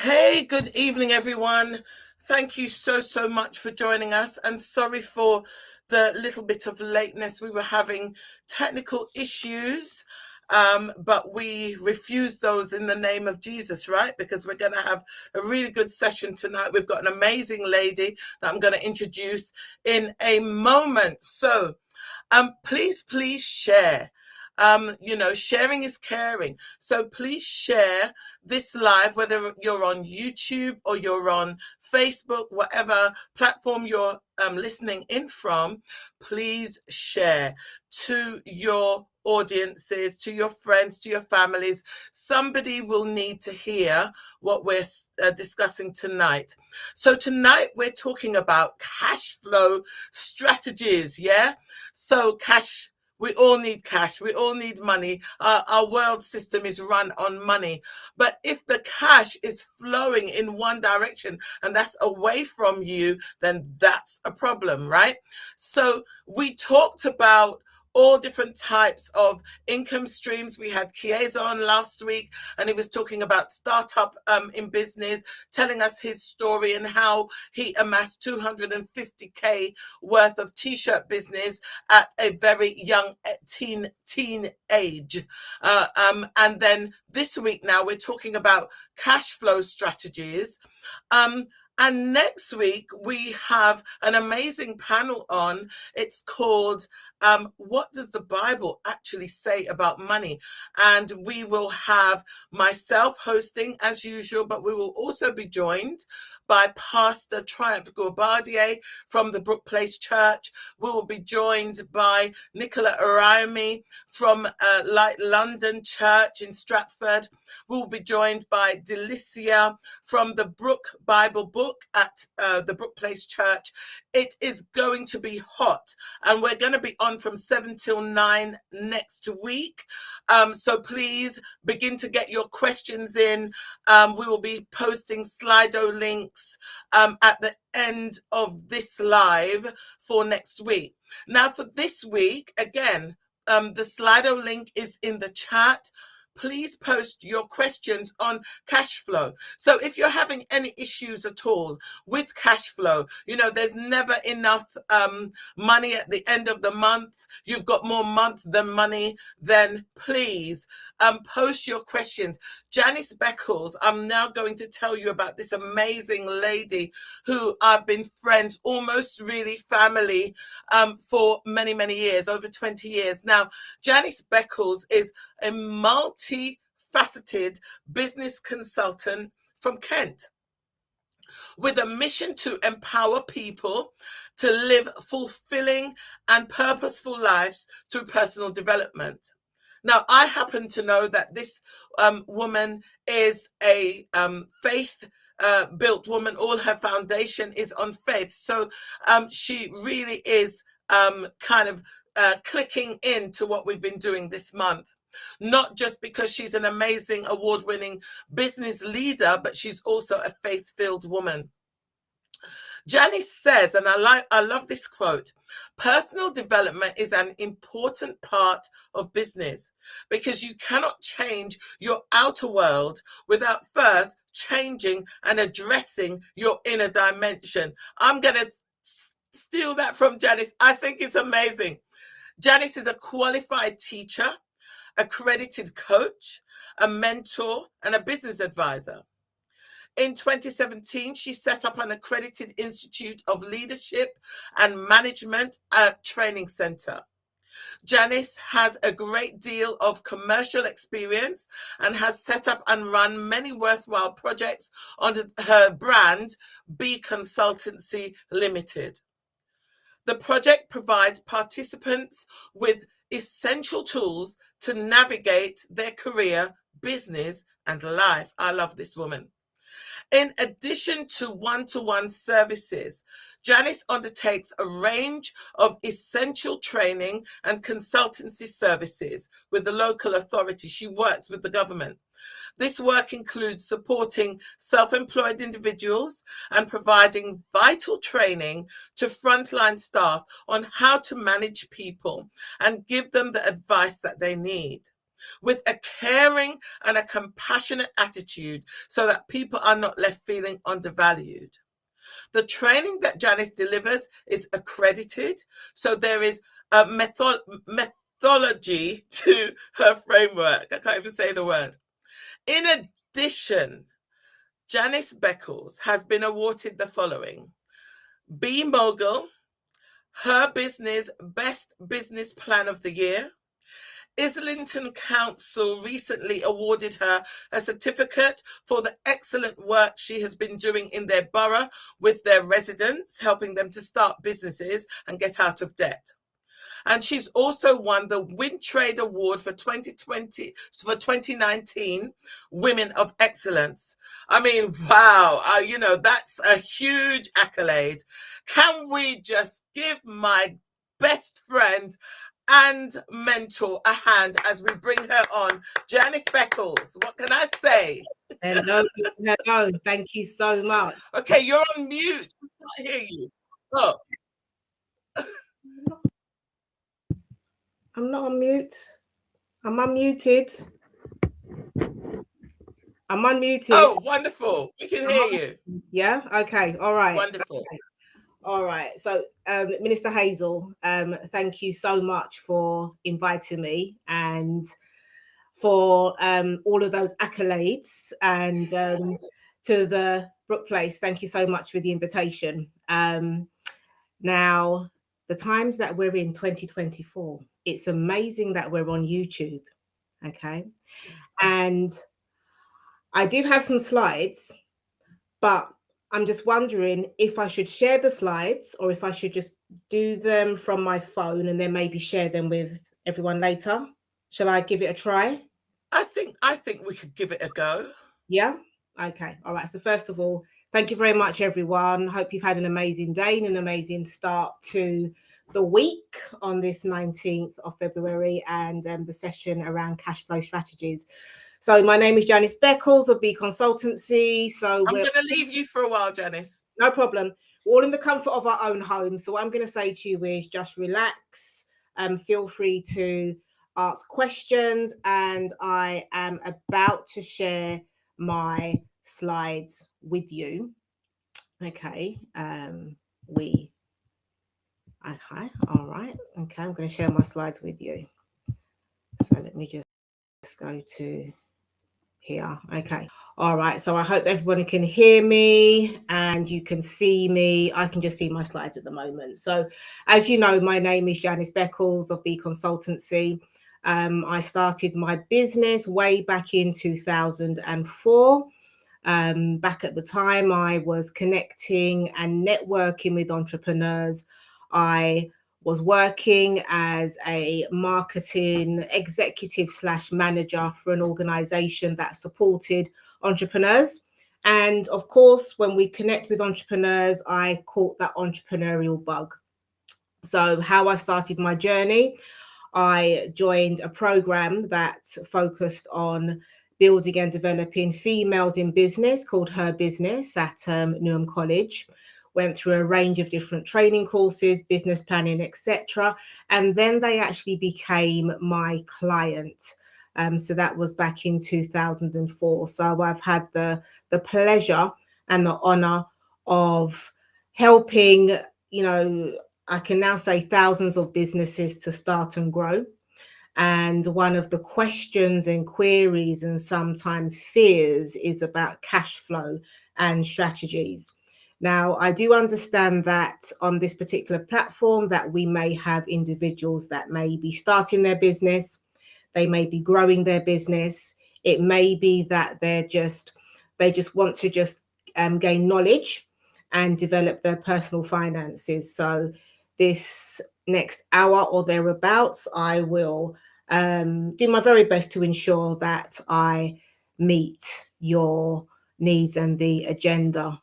Hey, good evening, everyone. Thank you so much for joining us. And sorry for the little bit of lateness. We were having technical issues, but we refuse those in the name of Jesus, right? Because we're going to have a really good session tonight. We've got an amazing lady that I'm going to introduce in a moment. So, please share. Sharing is caring. So please share this live, whether you're on YouTube or you're on Facebook, whatever platform you're listening in from, please share to your audiences, to your friends, to your families. Somebody will need to hear what we're discussing tonight. So tonight we're talking about cash flow strategies. Yeah. So we all need cash. We all need money. Our world system is run on money. But if the cash is flowing in one direction and that's away from you, then that's a problem, right? So we talked about all different types of income streams. We had Chiesa on last week, and he was talking about startup in business, telling us his story and how he amassed 250K worth of t-shirt business at a very young teen age. And then this week now we're talking about cash flow strategies. And next week, we have an amazing panel on. It's called What Does the Bible Actually Say About Money? And we will have myself hosting as usual, but we will also be joined by Pastor Triumph Gourbardier from the Brook Church. We will be joined by Nicola Araimi from Light London Church in Stratford. We will be joined by Delicia from the Brook Bible Book at the Brook Place Church. It is going to be hot, and we're going to be on from 7 till 9 next week. So please begin to get your questions in. We will be posting Slido links at the end of this live for next week. Now, for this week, again, the Slido link is in the chat. Please post your questions on cash flow. So if you're having any issues at all with cash flow, there's never enough money at the end of the month. You've got more month than money. Then please post your questions. Janice Beckles, I'm now going to tell you about this amazing lady who I've been friends, almost really family, for many years, over 20 years. Now, Janice Beckles is a multi-faceted business consultant from Kent with a mission to empower people to live fulfilling and purposeful lives through personal development. Now, I happen to know that this woman is a faith built woman. All her foundation is on faith. So she really is kind of clicking into what we've been doing this month. Not just because she's an amazing award-winning business leader, but she's also a faith-filled woman. Janice says, and I love this quote, personal development is an important part of business because you cannot change your outer world without first changing and addressing your inner dimension. I'm going to steal that from Janice. I think it's amazing. Janice is a qualified teacher, accredited coach, a mentor, and a business advisor. In 2017, she set up an accredited Institute of Leadership and Management training center. Janice has a great deal of commercial experience and has set up and run many worthwhile projects under her brand, B Consultancy Limited. The project provides participants with essential tools to navigate their career, business, and life. I love this woman. In addition to one-to-one services, Janice undertakes a range of essential training and consultancy services with the local authority. She works with the government. This work includes supporting self-employed individuals and providing vital training to frontline staff on how to manage people and give them the advice that they need. with a caring and a compassionate attitude so that people are not left feeling undervalued. The training that Janice delivers is accredited, so there is a methodology to her framework. I can't even say the word. In addition, Janice Beckles has been awarded the following: B Mogul, Her Business Best Business Plan of the Year. Islington Council recently awarded her a certificate for the excellent work she has been doing in their borough with their residents, helping them to start businesses and get out of debt. And she's also won the Wintrade Award for 2019 Women of Excellence. I mean, wow, that's a huge accolade. Can we just give my best friend and mentor a hand as we bring her on? Janice Beckles, what can I say? Hello. Thank you so much. Okay, you're on mute. I can't hear you. Oh. I'm not on mute. I'm unmuted. I'm unmuted. Oh, wonderful. We can hear you. Yeah? Okay. All right. Wonderful. Okay. All right. So, Minister Hazel, thank you so much for inviting me and for all of those accolades, and to the Brook Place. Thank you so much for the invitation. Now, the times that we're in 2024, it's amazing that we're on YouTube. Okay. Yes. And I do have some slides, but I'm just wondering if I should share the slides or if I should just do them from my phone and then maybe share them with everyone later. Shall I give it a try? I think we could give it a go. Yeah. Okay. All right. So first of all, thank you very much, everyone. Hope you've had an amazing day and an amazing start to the week on this 19th of February and the session around cash flow strategies. So my name is Janice Beckles of B Consultancy. So I'm going to leave you for a while, Janice. No problem. We're all in the comfort of our own home. So what I'm going to say to you is just relax. Feel free to ask questions, and I am about to share my slides with you. Okay. Okay. All right. Okay. I'm going to share my slides with you. So let me just go to here. Okay. All right. So I hope everybody can hear me and you can see me. I can just see my slides at the moment. So as you know, my name is Janice Beckles of B Consultancy. I started my business way back in 2004. Back at the time, I was connecting and networking with entrepreneurs. I was working as a marketing executive / manager for an organization that supported entrepreneurs. And of course, when we connect with entrepreneurs, I caught that entrepreneurial bug. So how I started my journey, I joined a program that focused on building and developing females in business called Her Business at Newham College. Went through a range of different training courses, business planning, etc. And then they actually became my client. So that was back in 2004. So I've had the pleasure and the honor of helping, I can now say thousands of businesses to start and grow. And one of the questions and queries and sometimes fears is about cash flow and strategies. Now, I do understand that on this particular platform that we may have individuals that may be starting their business, they may be growing their business. It may be that they just want to just gain knowledge and develop their personal finances. So this next hour or thereabouts, I will do my very best to ensure that I meet your needs and the agenda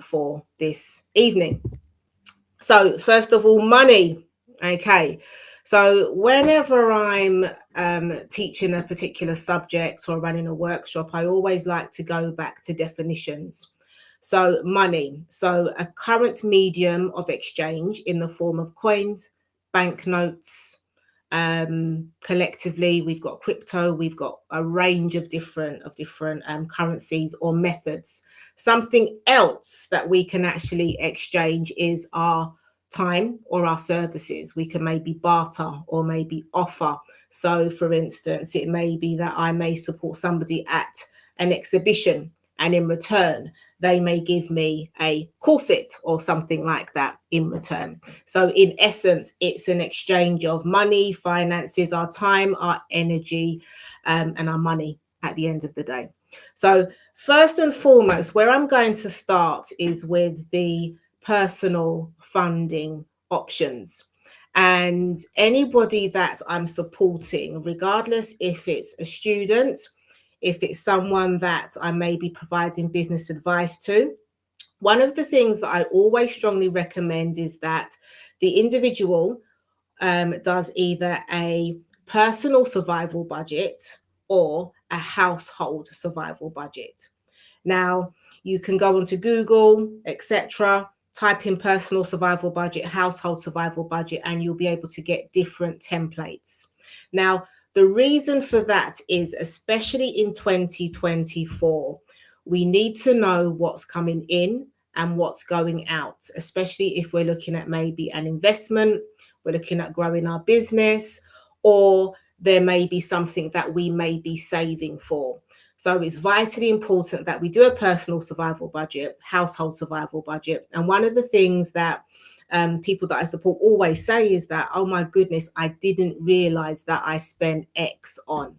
for this evening. So first of all, money. Okay. So whenever I'm teaching a particular subject or running a workshop, I always like to go back to definitions. So money. So a current medium of exchange in the form of coins, banknotes, collectively. We've got crypto, we've got a range of different currencies or methods. Something else that we can actually exchange is our time or our services. We can maybe barter or maybe offer. So for instance, it may be that I may support somebody at an exhibition, and in return they may give me a corset or something like that in return. So in essence, it's an exchange of money, finances, our time, our energy, and our money at the end of the day. So first and foremost, where I'm going to start is with the personal funding options. And anybody that I'm supporting, regardless if it's a student, if it's someone that I may be providing business advice to, one of the things that I always strongly recommend is that the individual does either a personal survival budget or a household survival budget. Now, you can go onto Google, etc., type in personal survival budget, household survival budget, and you'll be able to get different templates. Now, the reason for that is, especially in 2024, we need to know what's coming in and what's going out, especially if we're looking at maybe an investment, we're looking at growing our business, or there may be something that we may be saving for. So it's vitally important that we do a personal survival budget, household survival budget. And one of the things that people that I support always say is that, oh my goodness, I didn't realize that I spent X on.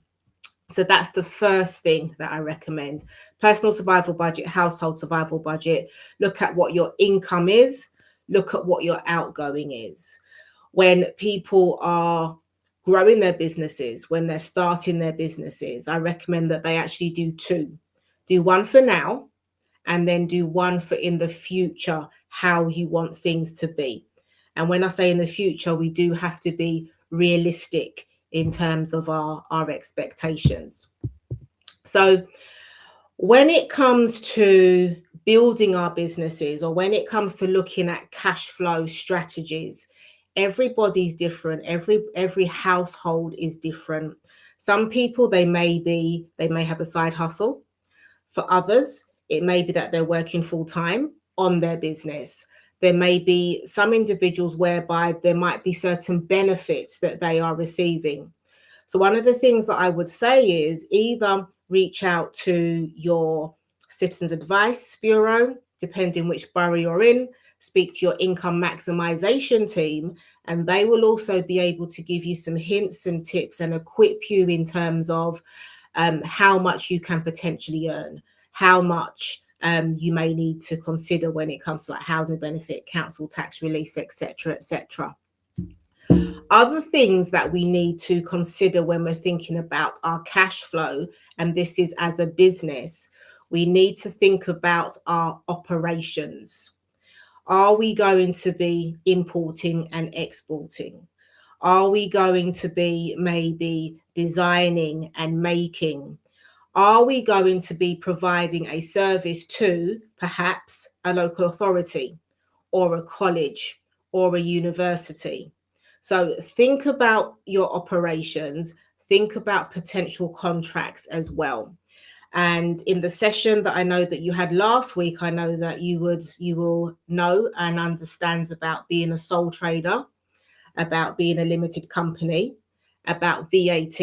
So that's the first thing that I recommend. Personal survival budget, household survival budget. Look at what your income is. Look at what your outgoing is. When people are growing their businesses, when they're starting their businesses, I recommend that they actually do two. Do one for now, and then do one for in the future, how you want things to be. And when I say in the future, we do have to be realistic in terms of our expectations. So when it comes to building our businesses, or when it comes to looking at cash flow strategies, everybody's different. Every household is different. Some people, they may have a side hustle. For others, it may be that they're working full time on their business. There may be some individuals whereby there might be certain benefits that they are receiving. So one of the things that I would say is either reach out to your Citizens Advice Bureau, depending which borough you're in, speak to your income maximization team, and they will also be able to give you some hints and tips and equip you in terms of how much you can potentially earn, how much you may need to consider when it comes to like housing benefit, council tax relief, etc., etc. Other things that we need to consider when we're thinking about our cash flow, and this is as a business, we need to think about our operations. Are we going to be importing and exporting? Are we going to be maybe designing and making? Are we going to be providing a service to perhaps a local authority or a college or a university? So think about your operations, think about potential contracts as well. And in the session that I know that you had last week, I know that you will know and understand about being a sole trader, about being a limited company, about VAT.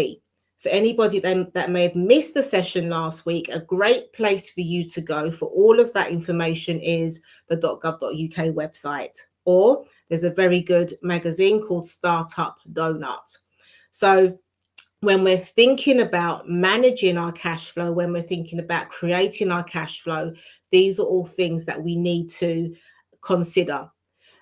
For anybody that may have missed the session last week, a great place for you to go for all of that information is the .gov.uk website, or there's a very good magazine called Startup Donut. So when we're thinking about managing our cash flow, when we're thinking about creating our cash flow, these are all things that we need to consider.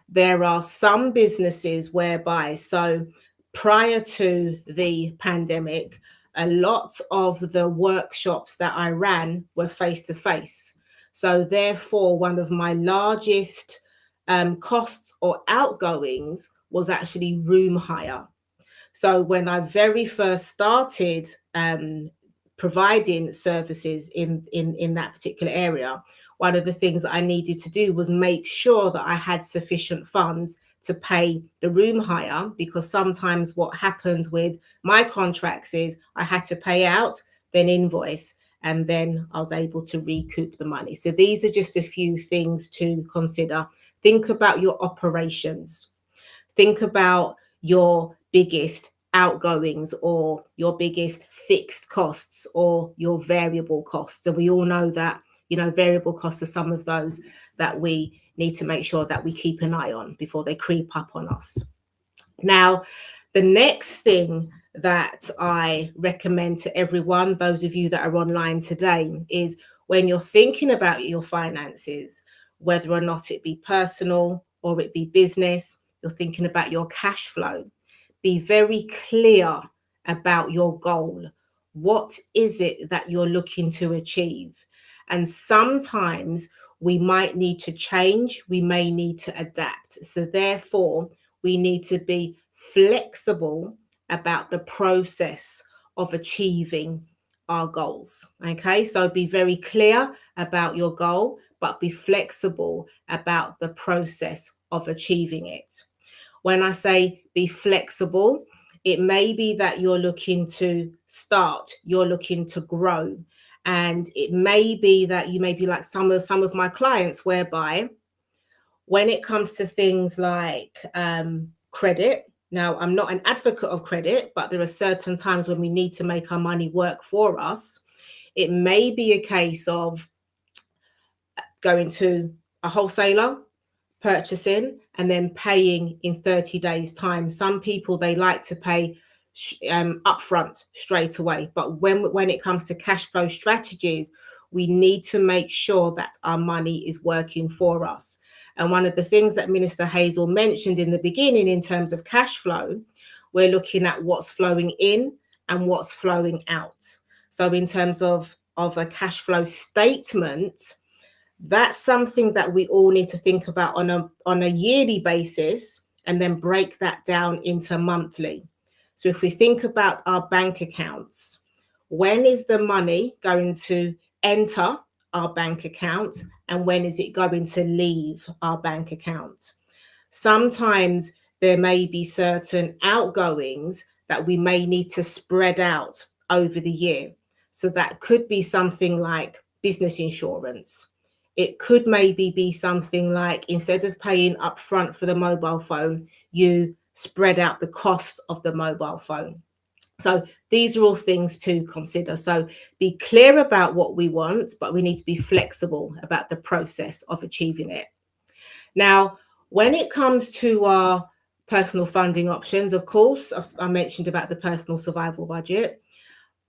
There are some businesses whereby, so prior to the pandemic, a lot of the workshops that I ran were face to face. So therefore, one of my largest costs or outgoings was actually room hire. So when I very first started providing services in that particular area, one of the things that I needed to do was make sure that I had sufficient funds to pay the room hire, because sometimes what happened with my contracts is I had to pay out, then invoice, and then I was able to recoup the money. So these are just a few things to consider. Think about your operations. Think about your biggest outgoings or your biggest fixed costs or your variable costs. So we all know that, variable costs are some of those that we need to make sure that we keep an eye on before they creep up on us. Now, the next thing that I recommend to everyone, those of you that are online today, is when you're thinking about your finances, whether or not it be personal or it be business, you're thinking about your cash flow. Be very clear about your goal. What is it that you're looking to achieve? And sometimes we might need to change, we may need to adapt. So, therefore, we need to be flexible about the process of achieving our goals. Okay, so be very clear about your goal, but be flexible about the process of achieving it. When I say be flexible, it may be that you're looking to start, you're looking to grow. And it may be that you may be like some of my clients, whereby when it comes to things like credit, now I'm not an advocate of credit, but there are certain times when we need to make our money work for us. It may be a case of going to a wholesaler, purchasing, and then paying in 30 days time. Some people, they like to pay upfront straight away, but when it comes to cash flow strategies, we need to make sure that our money is working for us. And one of the things that Minister Hazel mentioned in the beginning in terms of cash flow, we're looking at what's flowing in and what's flowing out. So in terms of a cash flow statement, that's something that we all need to think about on a yearly basis, and then break that down into monthly. So if we think about our bank accounts, when is the money going to enter our bank account and when is it going to leave our bank account? Sometimes there may be certain outgoings that we may need to spread out over the year. So that could be something like business insurance. It could maybe be something like, instead of paying upfront for the mobile phone, you spread out the cost of the mobile phone. So these are all things to consider. So be clear about what we want, but we need to be flexible about the process of achieving it. Now, when it comes to our personal funding options, of course, I mentioned about the personal survival budget.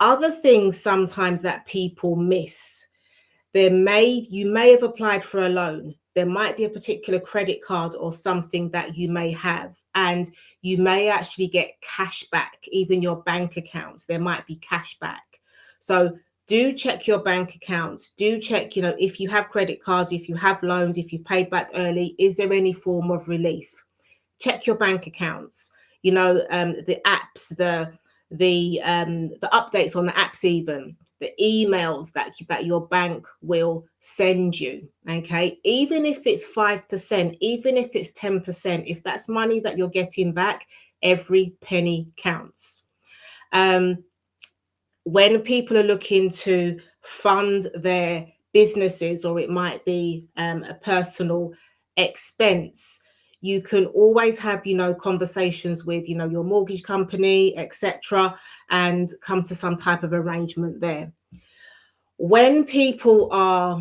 Other things sometimes that people miss, you may have applied for a loan. There might be a particular credit card or something that you may have, and you may actually get cash back. Even your bank accounts, there might be cash back. So do check your bank accounts. Do check, if you have credit cards, if you have loans, if you've paid back early, is there any form of relief? Check your bank accounts. The apps, the updates on the apps, even the emails that your bank will send you. Okay, even if it's 5%, even if it's 10%, if that's money that you're getting back, every penny counts. When people are looking to fund their businesses, or it might be a personal expense, you can always have, conversations with, your mortgage company, etc., and come to some type of arrangement there. When people are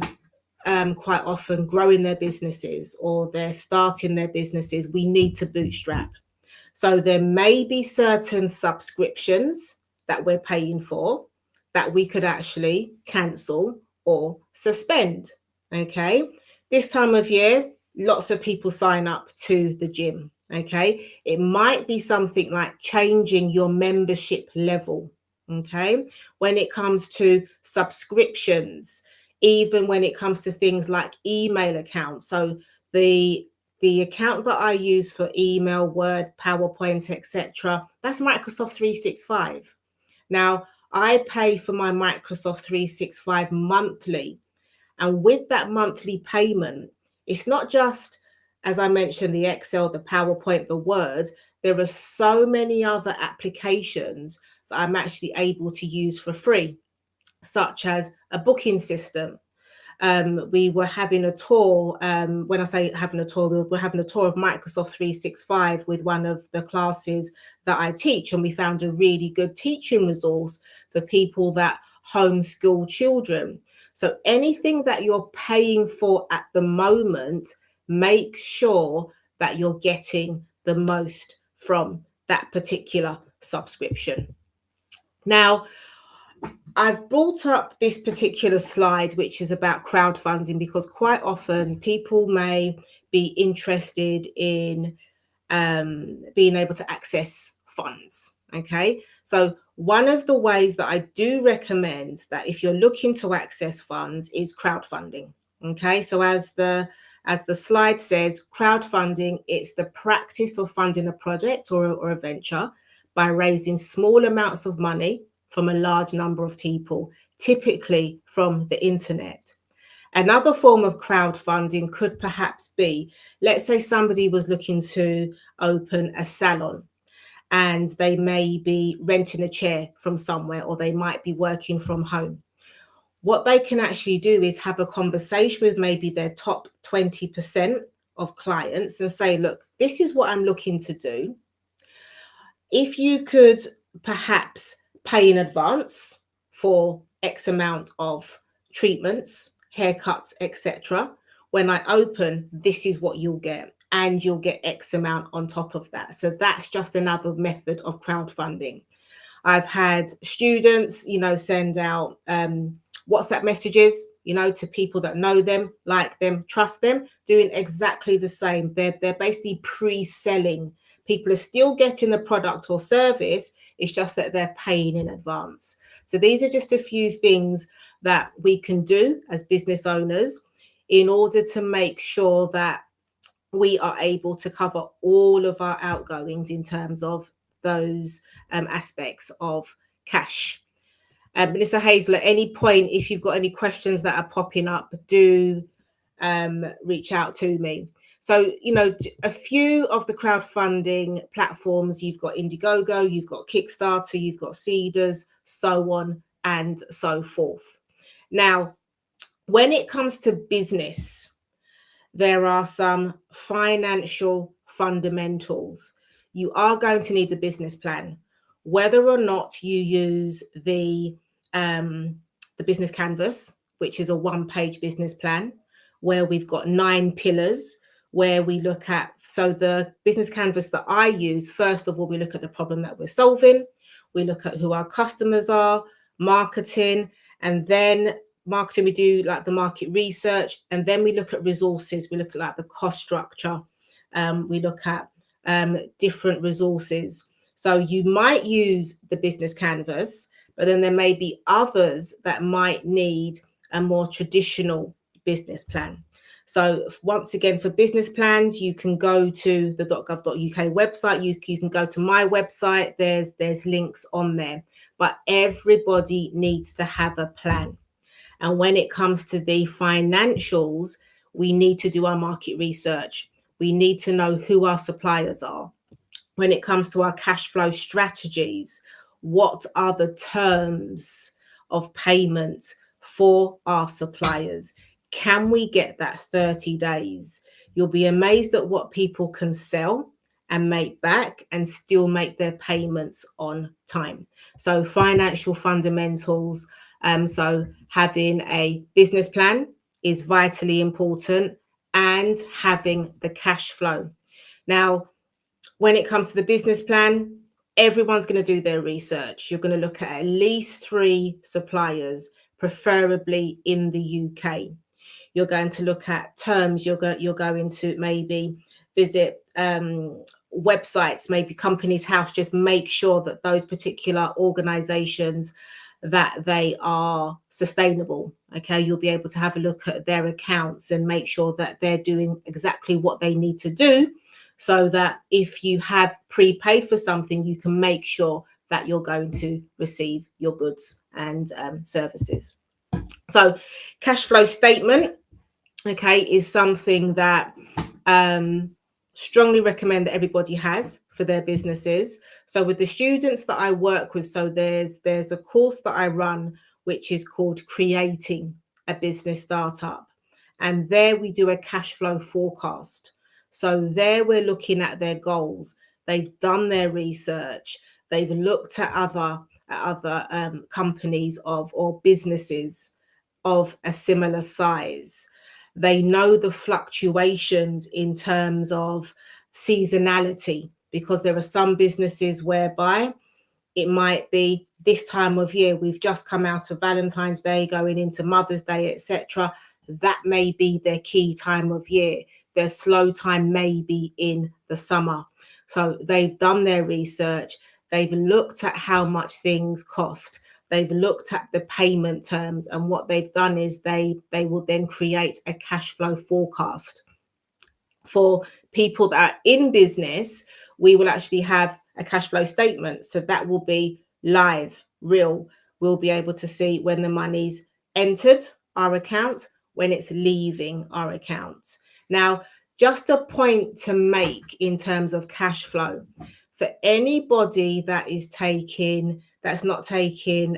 quite often growing their businesses or they're starting their businesses, we need to bootstrap. So there may be certain subscriptions that we're paying for that we could actually cancel or suspend. Okay. This time of year, lots of people sign up to the gym. Okay. It might be something like changing your membership level. Okay. When it comes to subscriptions, even when it comes to things like email accounts. So the account that I use for email, Word, PowerPoint, etc., that's Microsoft 365. Now, I pay for my Microsoft 365 monthly. And with that monthly payment, it's not just as I mentioned, the Excel, the PowerPoint, the Word, there are so many other applications that I'm actually able to use for free, such as a booking system. We were having a tour. When I say having a tour, we're having a tour of Microsoft 365 with one of the classes that I teach, and we found a really good teaching resource for people that homeschool children. So anything that you're paying for at the moment, make sure that you're getting the most from that particular subscription. Now, I've brought up this particular slide, which is about crowdfunding, because quite often people may be interested in being able to access funds. Okay, so one of the ways that I do recommend that if you're looking to access funds is crowdfunding. Okay, so as the slide says, crowdfunding, it's the practice of funding a project or a venture by raising small amounts of money from a large number of people, typically from the internet. Another form of crowdfunding could perhaps be, let's say somebody was looking to open a salon and they may be renting a chair from somewhere, or they might be working from home. What they can actually do is have a conversation with maybe their top 20% of clients and say, look, this is what I'm looking to do. If you could perhaps pay in advance for X amount of treatments, haircuts, etc. When I open, this is what you'll get, and you'll get X amount on top of that. So that's just another method of crowdfunding. I've had students, send out WhatsApp messages, to people that know them, like them, trust them, doing exactly the same. They're basically pre-selling. People are still getting the product or service. It's just that they're paying in advance. So these are just a few things that we can do as business owners in order to make sure that we are able to cover all of our outgoings in terms of those aspects of cash. Melissa Hazel, at any point, if you've got any questions that are popping up, do reach out to me. So, a few of the crowdfunding platforms, you've got Indiegogo, you've got Kickstarter, you've got Seedrs, so on and so forth. Now, when it comes to business, there are some financial fundamentals. You are going to need a business plan, whether or not you use the business canvas, which is a one-page business plan, where we've got 9 pillars, where we look at, so the business canvas that I use, first of all, we look at the problem that we're solving, we look at who our customers are, marketing, and then marketing, we do like the market research, and then we look at resources, we look at like the cost structure, we look at different resources. So you might use the business canvas, but then there may be others that might need a more traditional business plan. So once again, for business plans, you can go to the .gov.uk website. You can go to my website. There's links on there. But everybody needs to have a plan. And when it comes to the financials, we need to do our market research. We need to know who our suppliers are. When it comes to our cash flow strategies, what are the terms of payment for our suppliers? Can we get that 30 days? You'll be amazed at what people can sell and make back and still make their payments on time. So financial fundamentals. So having a business plan is vitally important, and having the cash flow. Now, when it comes to the business plan, everyone's going to do their research. You're going to look at least 3 suppliers, preferably in the UK. You're going to look at terms. You're going to maybe visit websites, maybe Companies House. Just make sure that those particular organizations, that they are sustainable. Okay, you'll be able to have a look at their accounts and make sure that they're doing exactly what they need to do, so that if you have prepaid for something, you can make sure that you're going to receive your goods and services. So cash flow statement, okay, is something that Strongly recommend that everybody has for their businesses. So with the students that I work with, so there's a course that I run which is called Creating a Business Startup, and there we do a cash flow forecast. So there we're looking at their goals. They've done their research. They've looked at other companies or businesses of a similar size. They know the fluctuations in terms of seasonality, because there are some businesses whereby it might be this time of year, we've just come out of Valentine's Day, going into Mother's Day, etc. That may be their key time of year. Their slow time may be in the summer. So they've done their research. They've looked at how much things cost. They've looked at the payment terms, and what they've done is they will then create a cash flow forecast. For people that are in business, we will actually have a cash flow statement. So that will be live, real. We'll be able to see when the money's entered our account, when it's leaving our account. Now, just a point to make in terms of cash flow, for anybody that is that's not taking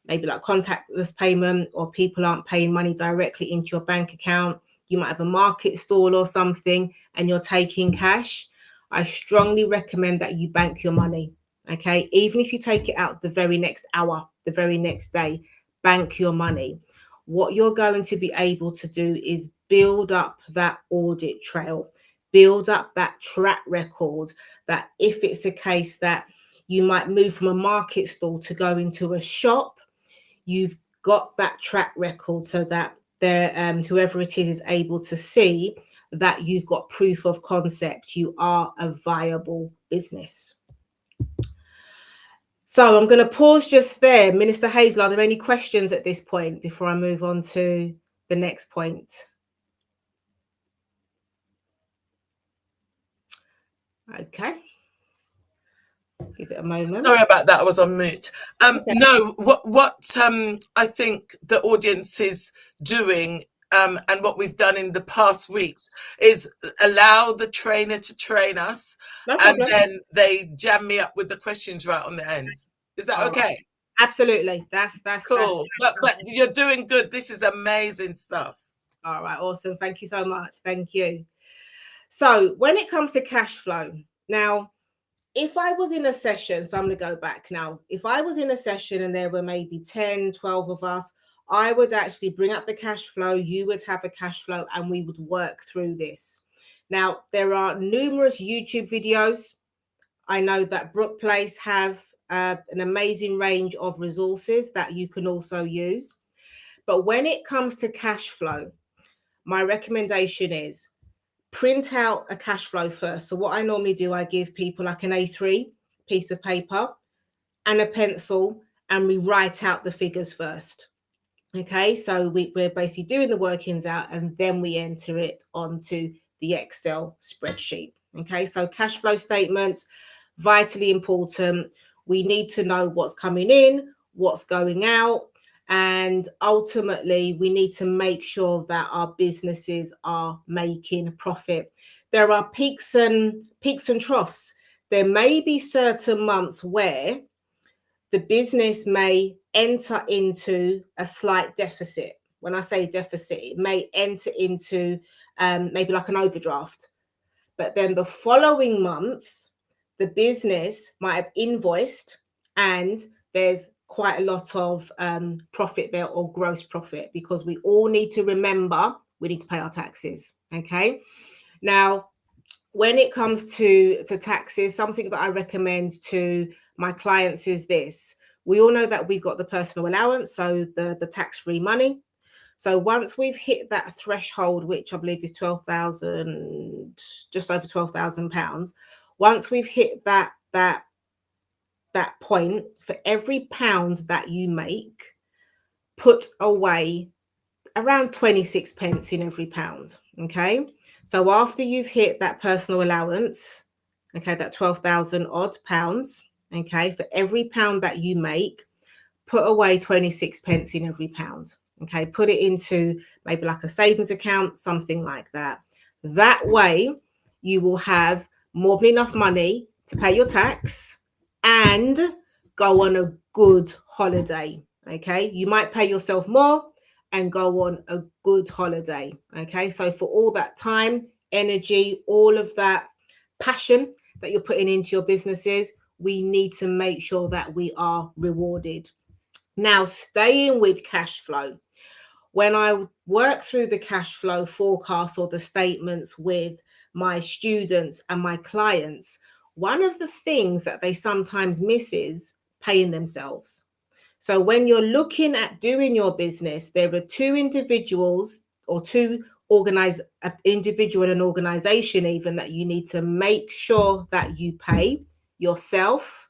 maybe like contactless payment, or people aren't paying money directly into your bank account, you might have a market stall or something and you're taking cash, I strongly recommend that you bank your money. Okay, even if you take it out the very next hour, the very next day, bank your money. What you're going to be able to do is build up that audit trail, build up that track record, that if it's a case that you might move from a market stall to go into a shop, you've got that track record, so that whoever it is able to see that you've got proof of concept. You are a viable business. So I'm going to pause just there. Minister Hazel, are there any questions at this point before I move on to the next point? Okay. Give it a moment. Sorry about that. I was on mute. Okay. No, what I think the audience is doing, and what we've done in the past weeks, is allow the trainer to train us, and then they jam me up with the questions right on the end. Is that okay? Right. Absolutely. That's cool. But you're doing good. This is amazing stuff. All right. Awesome. Thank you so much. Thank you. So when it comes to cash flow, now, if I was in a session, so I'm going to go back now. If I was in a session and there were maybe 10, 12 of us, I would actually bring up the cash flow. You would have a cash flow and we would work through this. Now, there are numerous YouTube videos. I know that Brook Place have an amazing range of resources that you can also use. But when it comes to cash flow, my recommendation is print out a cash flow first. So what I normally do, I give people like an A3 piece of paper and a pencil, and we write out the figures first. Okay, so we're basically doing the workings out, and then we enter it onto the Excel spreadsheet. Okay, so cash flow statements, vitally important. We need to know what's coming in, what's going out, and ultimately we need to make sure that our businesses are making profit. There are peaks and troughs. There may be certain months where the business may enter into a slight deficit. When I say deficit, it may enter into maybe like an overdraft. But then the following month, the business might have invoiced and there's quite a lot of profit there, or gross profit, because we all need to remember we need to pay our taxes. Okay. Now, when it comes to taxes, something that I recommend to my clients is this. We all know that we've got the personal allowance, so the tax-free money. So once we've hit that threshold, which I believe is 12,000, just over £12,000, once we've hit that point, for every pound that you make, put away around 26 pence in every pound. Okay, so after you've hit that personal allowance, okay, that 12,000 odd pounds, okay, for every pound that you make, put away 26 pence in every pound. Okay, put it into maybe like a savings account, something like that. That way, you will have more than enough money to pay your tax and go on a good holiday. Okay, you might pay yourself more and go on a good holiday. Okay, so for all that time, energy, all of that passion that you're putting into your businesses, we need to make sure that we are rewarded. Now, staying with cash flow, when I work through the cash flow forecast or the statements with my students and my clients, one of the things that they sometimes miss is paying themselves. So when you're looking at doing your business, there are two individuals or two organize individual and an organization even that you need to make sure that you pay: yourself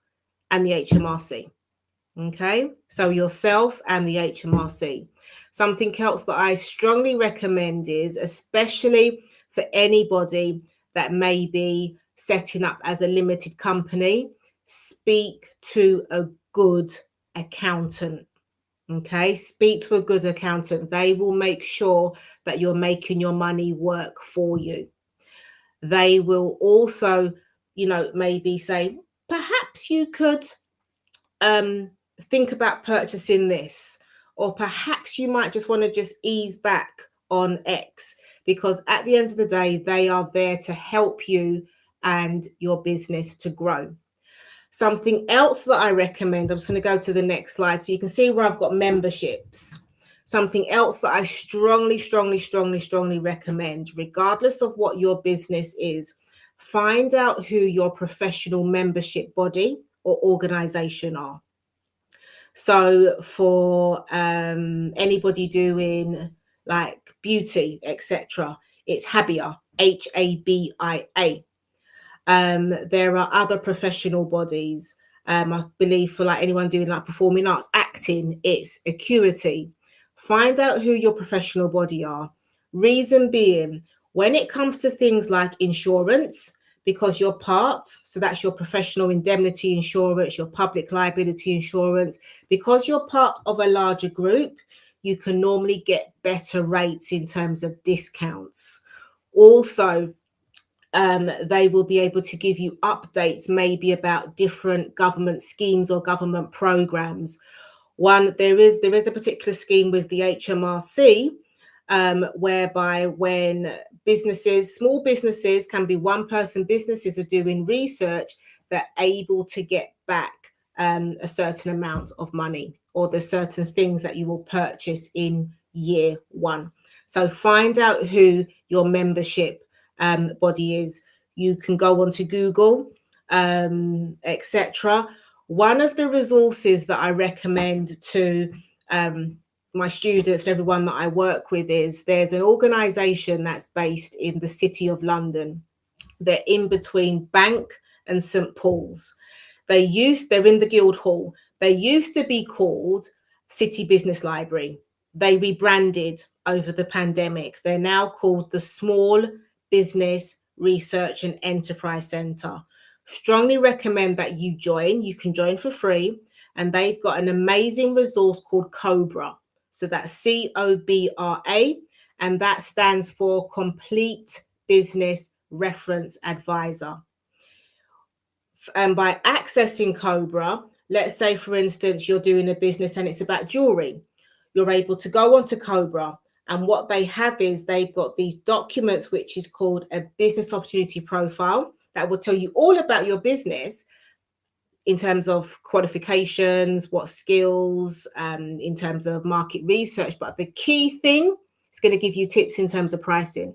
and the HMRC. Okay, so yourself and the HMRC. Something else that I strongly recommend is, especially for anybody that may be setting up as a limited company, speak to a good accountant. Okay, speak to a good accountant. They will make sure that you're making your money work for you. They will also, maybe say, perhaps you could um, think about purchasing this, or perhaps you might just want to just ease back on X, because at the end of the day, they are there to help you and your business to grow. Something else that I recommend, I'm just going to go to the next slide so you can see where I've got memberships. Something else that I strongly recommend, regardless of what your business is, find out who your professional membership body or organization are. So for anybody doing like beauty, etc., it's Habia, HABIA. There are other professional bodies. I believe for like anyone doing like performing arts, acting, it's Acuity. Find out who your professional body are. Reason being, when it comes to things like insurance, because you're part, so that's your professional indemnity insurance, your public liability insurance, because you're part of a larger group, you can normally get better rates in terms of discounts. Also, they will be able to give you updates maybe about different government schemes or government programs. There is a particular scheme with the HMRC, whereby when small businesses, can be one-person businesses, are doing research, they're able to get back a certain amount of money, or the certain things that you will purchase in year one. So find out who your membership body is. You can go onto Google, etc. One of the resources that I recommend to my students and everyone that I work with is, there's an organization that's based in the City of London. They're in between Bank and St. Paul's. They're in the Guildhall. They used to be called City Business Library. They rebranded over the pandemic. They're now called the Small Business Research and Enterprise Center. Strongly recommend that you join. You can join for free. And they've got an amazing resource called COBRA. So that's COBRA. And that stands for Complete Business Reference Advisor. And by accessing COBRA, let's say, for instance, you're doing a business and it's about jewelry. You're able to go onto COBRA, and what they have is they've got these documents, which is called a business opportunity profile, that will tell you all about your business in terms of qualifications, what skills, in terms of market research. But the key thing, it's going to give you tips in terms of pricing.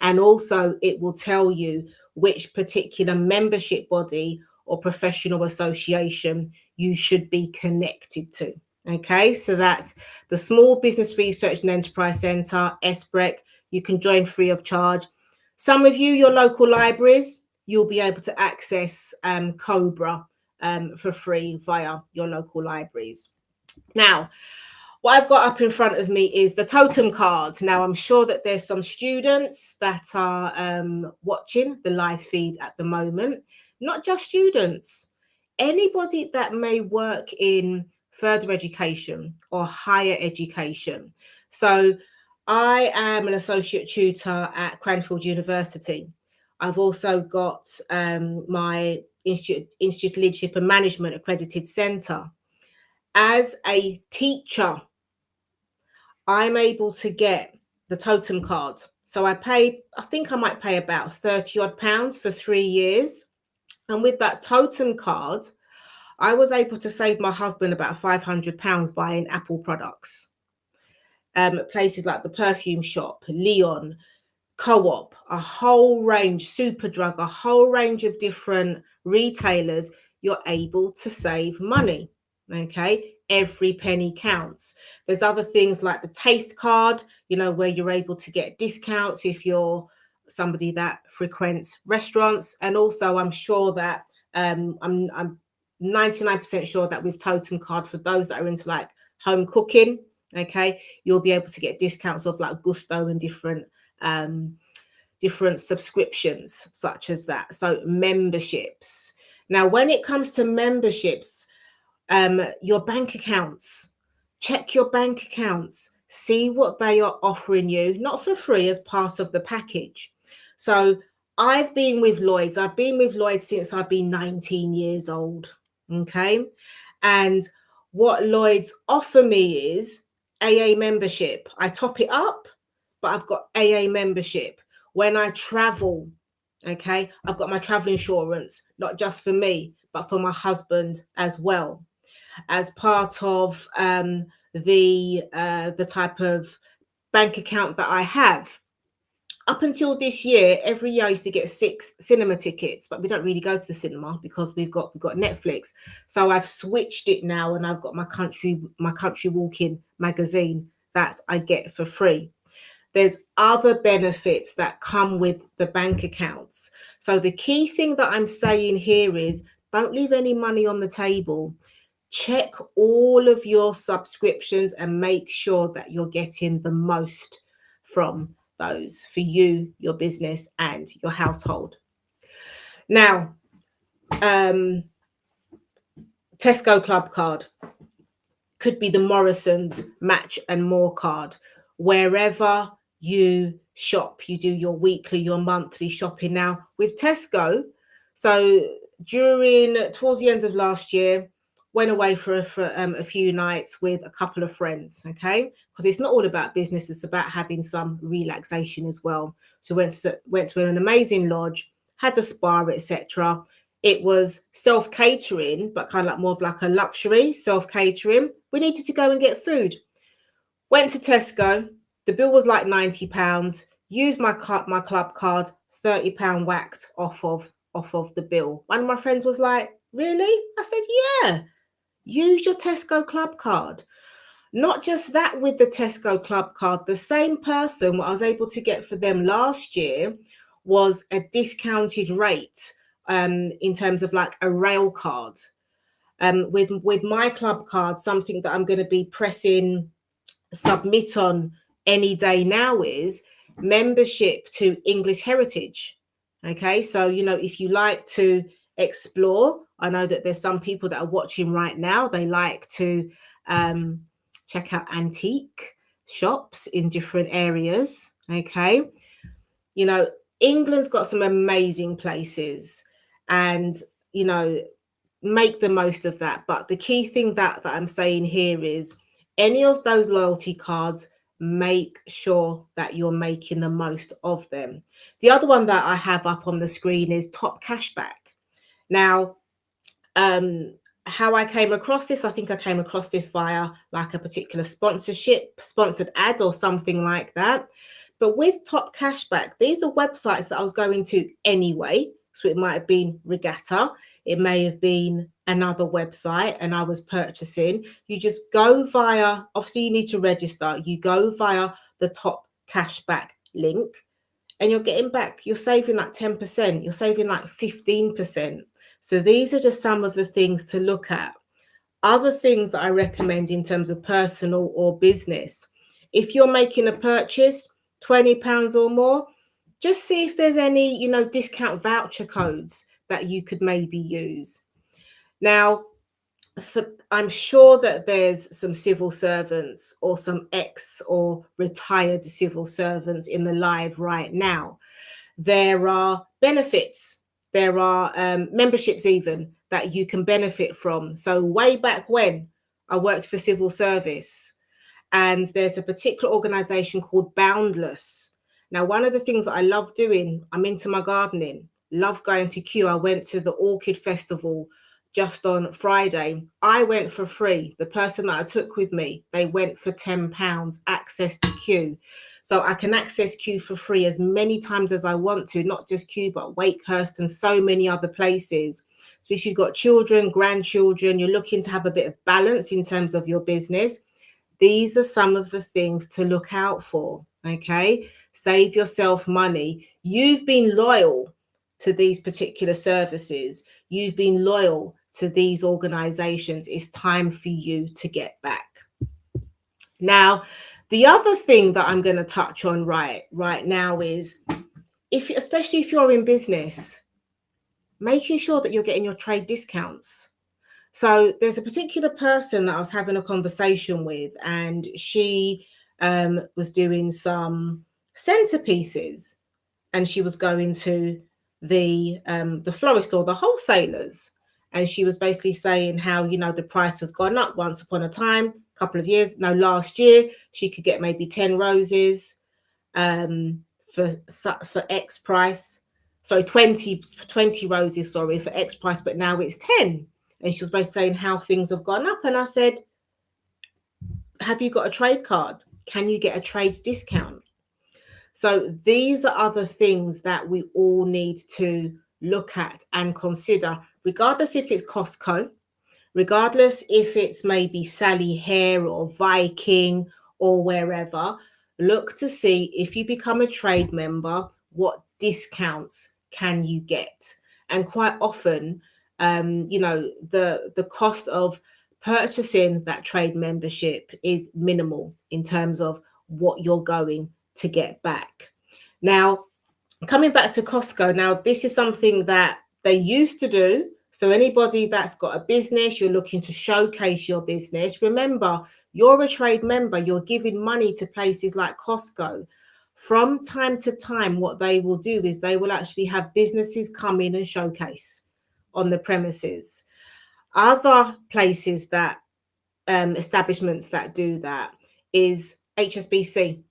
And also it will tell you which particular membership body or professional association you should be connected to. Okay, so that's the Small Business Research and Enterprise Center, SBREC. You can join free of charge. Some of you, your local libraries, you'll be able to access COBRA for free via your local libraries. Now, what I've got up in front of me is the totem card. Now, I'm sure that there's some students that are watching the live feed at the moment. Not just students, anybody that may work in further education or higher education. So I am an associate tutor at Cranfield University. I've also got my Institute of Leadership and Management accredited centre. As a teacher, I'm able to get the totem card. So I think I might pay about 30 odd pounds for 3 years. And with that totem card, I was able to save my husband about £500 buying Apple products. Places like the perfume shop, Leon, Co-op, a whole range, Superdrug, a whole range of different retailers, you're able to save money. Okay, every penny counts. There's other things like the taste card, where you're able to get discounts if you're somebody that frequents restaurants. And also, I'm sure that I'm 99% sure that with Totem Card, for those that are into like home cooking, okay, you'll be able to get discounts of like Gusto and different subscriptions such as that. So memberships. Now, when it comes to memberships, your bank accounts, check your bank accounts, see what they are offering you, not for free, as part of the package. So I've been with Lloyds. I've been with Lloyds since I've been 19 years old. Okay. And what Lloyds offer me is AA membership. I top it up, but I've got AA membership. When I travel, okay, I've got my travel insurance, not just for me, but for my husband as well, as part of the type of bank account that I have. Up until this year, every year I used to get 6 cinema tickets, but we don't really go to the cinema because we've got Netflix. So I've switched it now, and I've got my country walking magazine that I get for free. There's other benefits that come with the bank accounts. So the key thing that I'm saying here is don't leave any money on the table. Check all of your subscriptions and make sure that you're getting the most from those for you, your business, and your household. Now, Tesco Club card could be the Morrison's Match and More card. Wherever you shop, you do your weekly, your monthly shopping. Now with Tesco, so towards the end of last year, went away for a few nights with a couple of friends, okay, because it's not all about business, it's about having some relaxation as well. So went to an amazing lodge, had a spa, etc. It was self-catering, but kind of like more of like a luxury self-catering. We needed to go and get food. Went to Tesco. The bill was like £90. Used my club card, £30 whacked off of the bill. One of my friends was like, "Really?" I said, "Yeah. Use your Tesco club card." Not just that, with the Tesco club card, the same person, what I was able to get for them last year was a discounted rate in terms of like a rail card. With my club card, something that I'm going to be pressing submit on any day now is membership to English Heritage. Okay, so if you like to explore, I know that there's some people that are watching right now, they like to check out antique shops in different areas. Okay, England's got some amazing places, and make the most of that. But the key thing that I'm saying here is any of those loyalty cards, make sure that you're making the most of them. The other one that I have up on the screen is Top Cashback. Now, how I came across this, I think I came across this via like a particular sponsored ad or something like that. But with Top Cashback, these are websites that I was going to anyway. So it might have been Regatta, it may have been another website, and I was purchasing. You just go via, obviously you need to register. You go via the Top Cashback link and you're getting back, you're saving like 10%, you're saving like 15%. So these are just some of the things to look at. Other things that I recommend in terms of personal or business. If you're making a purchase, £20 or more, just see if there's any, discount voucher codes that you could maybe use. Now, I'm sure that there's some civil servants or some ex or retired civil servants in the live right now. There are benefits, there are memberships even that you can benefit from. So way back when I worked for civil service, and there's a particular organization called Boundless. Now, one of the things that I love doing, I'm into my gardening, love going to Kew. I went to the Orchid Festival just on Friday. I went for free. The person that I took with me, they went for £10, access to Kew. So I can access Kew for free as many times as I want to, not just Kew, but Wakehurst and so many other places. So if you've got children, grandchildren, you're looking to have a bit of balance in terms of your business, these are some of the things to look out for. Okay. Save yourself money. You've been loyal to these particular services. You've been loyal to these organizations. It's time for you to get back. Now, the other thing that I'm going to touch on right now is, especially if you're in business, making sure that you're getting your trade discounts. So there's a particular person that I was having a conversation with, and she was doing some centerpieces, and she was going to the florist or the wholesalers, and she was basically saying how, you know, the price has gone up. Once upon a time, a couple of years, no, last year, she could get maybe 10 roses um, for X price. Sorry, 20 roses, sorry, for X price, but now it's 10. And she was basically saying how things have gone up. And I said, have you got a trade card? Can you get a trades discount? So these are other things that we all need to look at and consider, regardless if it's Costco, regardless if it's maybe Sally Hare or Viking or wherever. Look to see, if you become a trade member, what discounts can you get. And quite often, you know, the cost of purchasing that trade membership is minimal in terms of what you're going to get back. Now, coming back to Costco, now this is something that they used to do. So anybody that's got a business, you're looking to showcase your business, remember, you're a trade member, you're giving money to places like Costco. From time to time, what they will do is they will actually have businesses come in and showcase on the premises. Other places that establishments that do that is HSBC,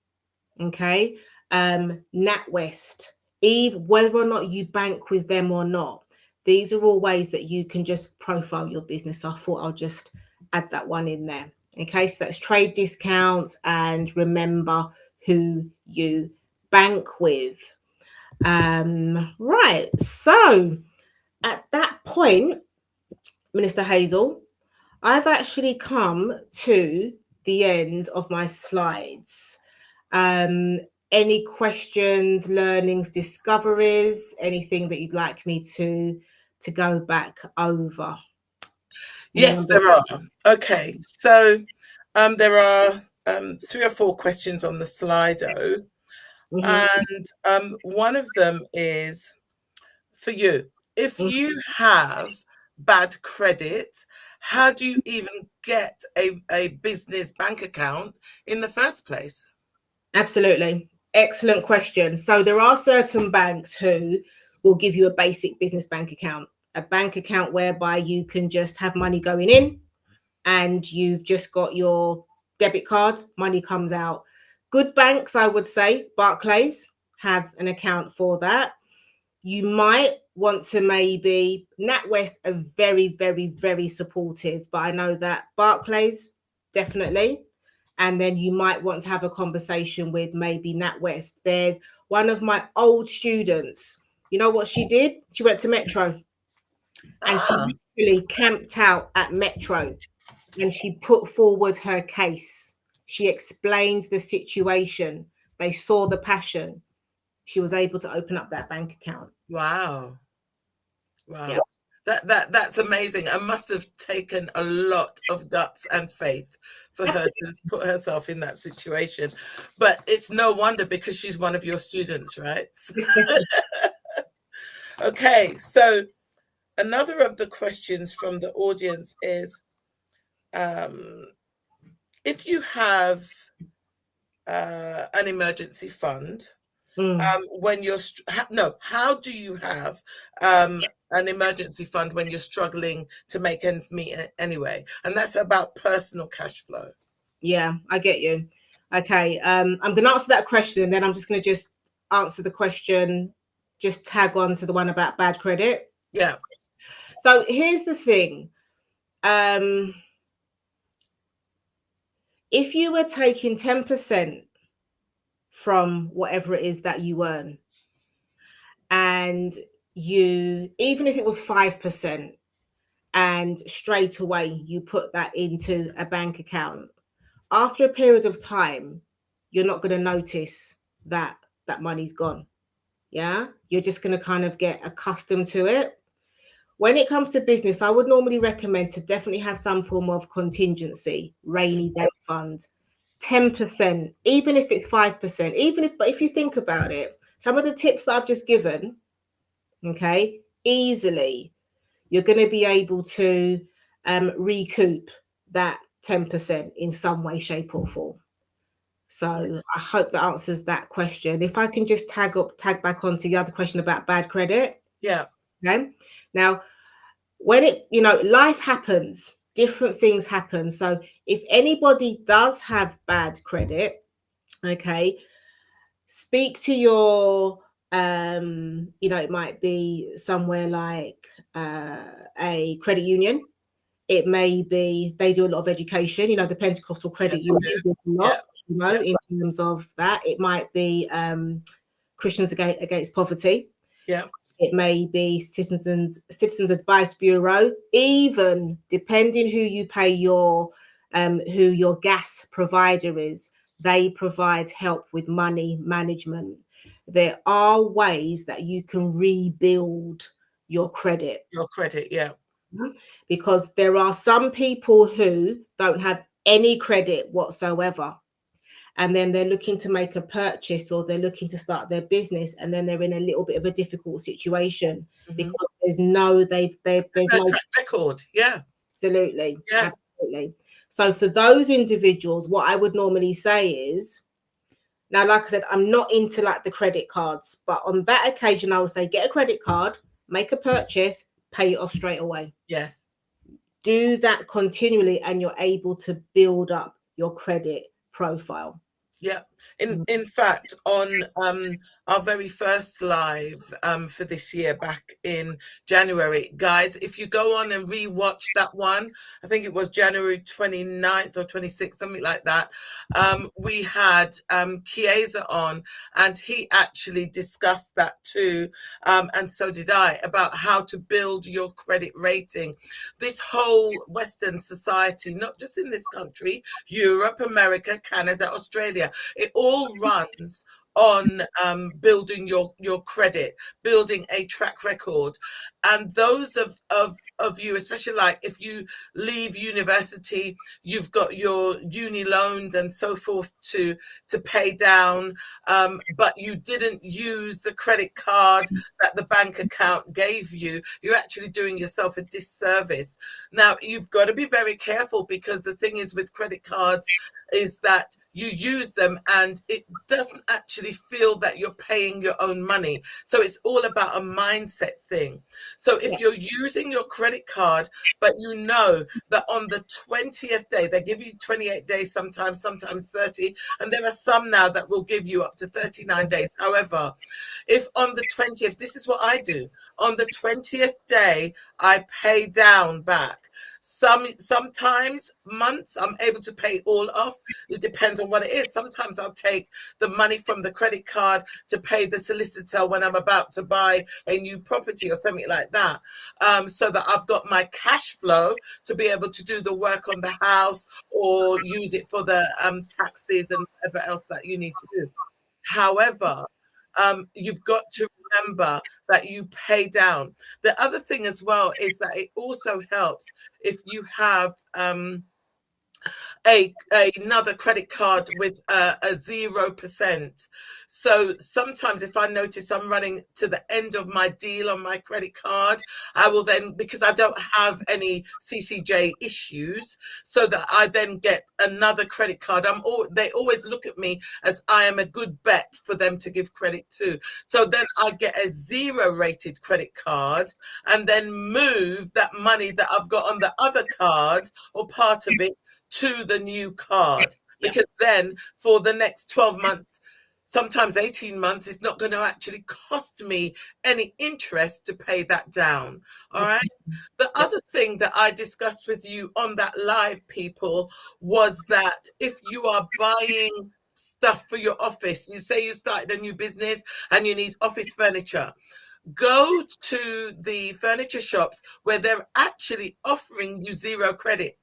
okay, NatWest, Eve, whether or not you bank with them or not. These are all ways that you can just profile your business. I thought I'll just add that one in there. Okay, so that's trade discounts, and remember who you bank with. Right, so at that point, Minister Hazel, I've actually come to the end of my slides. Any questions, learnings, discoveries, anything that you'd like me to go back over? Yes, there are. Okay, so there are 3 or 4 questions on the Slido, and one of them is for you. If you have bad credit, how do you even get a business bank account in the first place? Absolutely. Excellent question. So there are certain banks who will give you a basic business bank account, a bank account whereby you can just have money going in and you've just got your debit card, money comes out. Good banks, I would say, Barclays have an account for that. You might want to maybe, NatWest are very, very, very supportive, but I know that Barclays, definitely. And then you might want to have a conversation with maybe NatWest. There's one of my old students. You know what she did? She went to Metro and she literally camped out at Metro and she put forward her case. She explained the situation. They saw the passion. She was able to open up that bank account. Wow. Wow. Yeah. That's amazing. It must have taken a lot of guts and faith for her to put herself in that situation. But it's no wonder, because she's one of your students, right? Okay, so another of the questions from the audience is, if you have an emergency fund, when you're how do you have an emergency fund when you're struggling to make ends meet anyway? And that's about personal cash flow. Yeah, I get you. Okay, I'm going to answer that question, and then I'm just going to just answer the question, just tag on to the one about bad credit. Yeah. So here's the thing. If you were taking 10% from whatever it is that you earn, and you, even if it was 5%, and straight away you put that into a bank account, after a period of time, you're not going to notice that that money's gone. Yeah, you're just going to kind of get accustomed to it. When it comes to business, I would normally recommend to definitely have some form of contingency, rainy day fund, 10%, even if it's 5%, even if, but if you think about it, some of the tips that I've just given, okay, easily you're going to be able to recoup that 10% in some way, shape, or form. So I hope that answers that question. If I can just tag back onto the other question about bad credit. Yeah. Okay. Now, when it, life happens, different things happen. So if anybody does have bad credit, okay, speak to your, it might be somewhere like a credit union. It may be they do a lot of education, the Pentecostal Credit Union do a lot, in terms of that. It might be Christians Against Poverty. Yeah. It may be Citizens Advice Bureau, even depending who you pay who your gas provider is, they provide help with money management. There are ways that you can rebuild your credit. Yeah. Because there are some people who don't have any credit whatsoever, and then they're looking to make a purchase or they're looking to start their business, and then they're in a little bit of a difficult situation because there's no track record. Yeah. Absolutely. So for those individuals, what I would normally say is, now, like I said, I'm not into like the credit cards, but on that occasion, I would say get a credit card, make a purchase, pay it off straight away. Yes. Do that continually, and you're able to build up your credit profile. Yeah. In fact, on our very first live for this year back in January, guys, if you go on and rewatch that one, I think it was January 29th or 26th, something like that. We had Chiesa on, and he actually discussed that too. And so did I, about how to build your credit rating. This whole Western society, not just in this country, Europe, America, Canada, Australia, it all runs on building your credit, building a track record. And those of you, especially like if you leave university, you've got your uni loans and so forth to pay down, but you didn't use the credit card that the bank account gave you, you're actually doing yourself a disservice. Now, you've got to be very careful, because the thing is with credit cards is that you use them and it doesn't actually feel that you're paying your own money. So it's all about a mindset thing. So if you're using your credit card, but you know that on the 20th day, they give you 28 days sometimes 30, and there are some now that will give you up to 39 days. However, if on the 20th, this is what I do, on the 20th day, I pay down back. Sometimes months I'm able to pay all off. It depends on what it is. Sometimes I'll take the money from the credit card to pay the solicitor when I'm about to buy a new property or something like that, so that I've got my cash flow to be able to do the work on the house or use it for the taxes and whatever else that you need to do. However, you've got to remember that you pay down. The other thing as well is that it also helps if you have another credit card with a 0%. So sometimes if I notice I'm running to the end of my deal on my credit card, I will then, because I don't have any CCJ issues, so that I then get another credit card. They always look at me as I am a good bet for them to give credit to. So then I get a 0 rated credit card and then move that money that I've got on the other card or part of it to the new card, Yeah. because then for the next 12 months, sometimes 18 months, it's not going to actually cost me any interest to pay that down. All right. The Yeah. other thing that I discussed with you on that live, people, was that if you are buying stuff for your office, you say you started a new business and you need office furniture, go to the furniture shops where they're actually offering you 0 credit.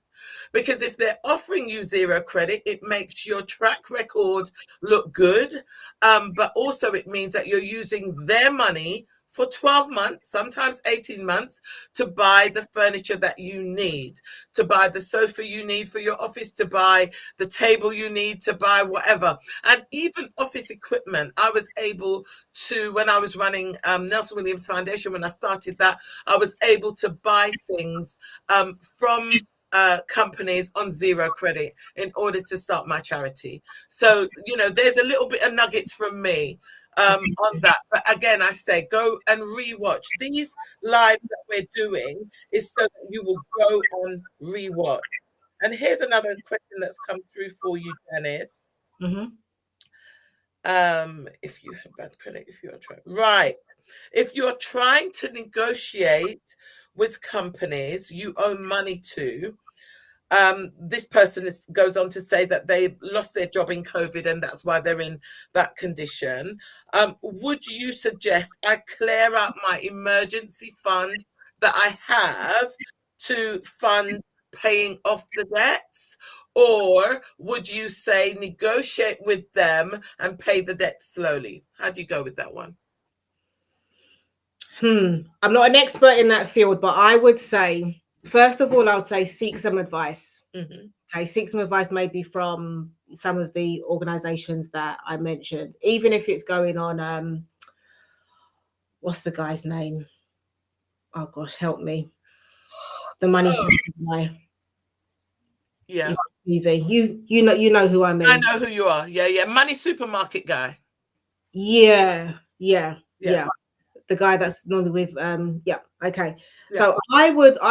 Because if they're offering you 0 credit, it makes your track record look good. But also it means that you're using their money for 12 months, sometimes 18 months, to buy the furniture that you need, to buy the sofa you need for your office, to buy the table you need, to buy whatever. And even office equipment. I was able to, when I was running Nelson Williams Foundation, when I started that, I was able to buy things from companies on 0 credit in order to start my charity. So, there's a little bit of nuggets from me on that. But again, I say go and rewatch. These lives that we're doing is so that you will go and rewatch. And here's another question that's come through for you, Janice. Mm-hmm. If you have bad credit, if you are trying, right. If you're trying to negotiate with companies you owe money to, this person goes on to say that they lost their job in COVID and that's why they're in that condition. Would you suggest I clear out my emergency fund that I have to fund paying off the debts? Or would you say negotiate with them and pay the debt slowly? How do you go with that one? I'm not an expert in that field, but I would say, first of all, I would say seek some advice. Mm-hmm. Okay, seek some advice maybe from some of the organizations that I mentioned, even if it's going on, what's the guy's name? Oh gosh, help me. The money guy. Yeah. TV. You know who I mean. I know who you are. Yeah. Money supermarket guy. Yeah. Yeah. The guy that's normally with yeah, okay. Yeah. So I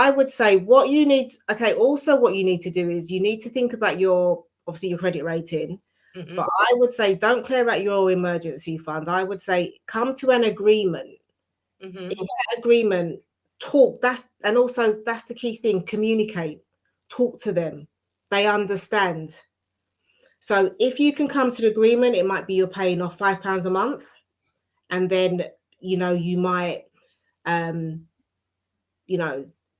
would say what you need, okay, also what you need to do is you need to think about your, obviously, your credit rating. Mm-hmm. But I would say don't clear out your emergency fund. I would say come to an agreement. Mm-hmm. If that agreement, talk, and also that's the key thing, communicate, talk to them, they understand. So if you can come to the agreement, it might be you're paying off £5 a month, and then you might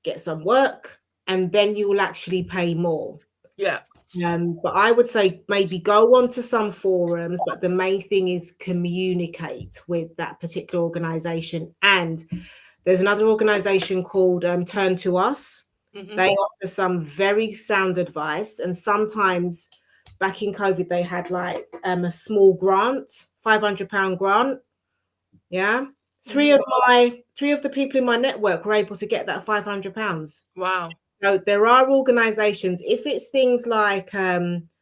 get some work, and then you will actually pay more. Yeah. But I would say maybe go on to some forums, but the main thing is communicate with that particular organization. And there's another organization called Turn to Us. Mm-hmm. They offer some very sound advice, and sometimes back in COVID they had like a small grant, £500 grant. Yeah. Three of the people in my network were able to get that £500. Wow. So there are organizations, if it's things like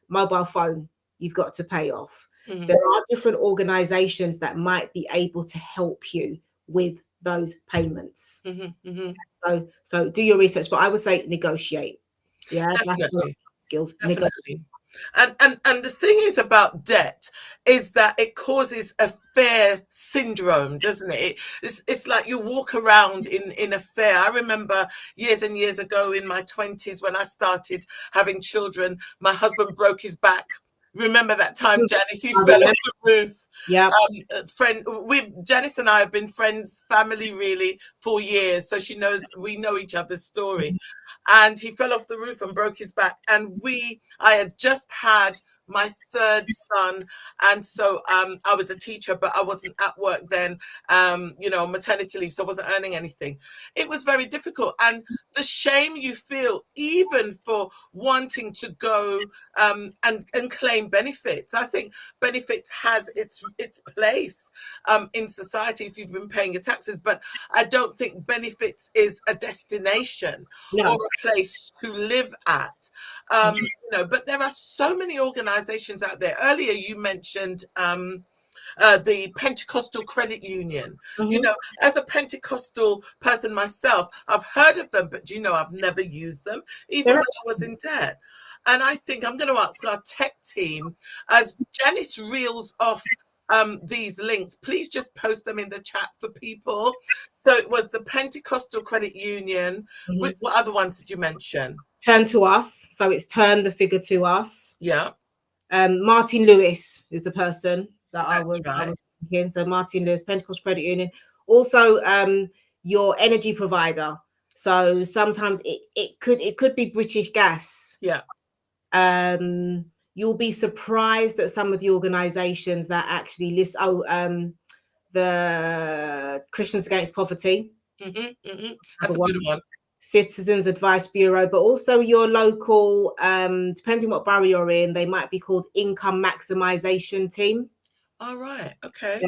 mobile phone, you've got to pay off. Mm-hmm. There are different organizations that might be able to help you with those payments. Mm-hmm. Mm-hmm. So do your research, but I would say negotiate. Yeah, Definitely. skills. Definitely. And the thing is about debt is that it causes a fear syndrome, doesn't it? It's like you walk around in a fear. I remember years and years ago in my 20s when I started having children, my husband broke his back. Remember that time, Janice? He fell off the roof. Yeah. Janice and I have been friends, family really, for years. So we know each other's story. And he fell off the roof and broke his back. And I had just had my third son. And so I was a teacher, but I wasn't at work then, maternity leave, so I wasn't earning anything. It was very difficult. And the shame you feel, even for wanting to go and claim benefits. I think benefits has its place in society if you've been paying your taxes, but I don't think benefits is a destination or a place to live at. But there are so many organizations out there. Earlier you mentioned the Pentecostal Credit Union. As a Pentecostal person myself, I've heard of them, but I've never used them, even when I was in debt. And I think I'm going to ask our tech team, as Janice reels off these links, please just post them in the chat for people. So it was the Pentecostal Credit Union. What other ones did you mention? Turn to Us. So it's Turn the Figure to Us. Yeah. Martin Lewis is the person that I was thinking. So Martin Lewis, Pentecost Credit Union. Also, your energy provider. So sometimes it could be British Gas. Yeah. You'll be surprised at some of the organizations that actually list the Christians Against Poverty. That's a good one. Citizens Advice Bureau, but also your local, depending what borough you're in, they might be called income maximization team. All right. Okay.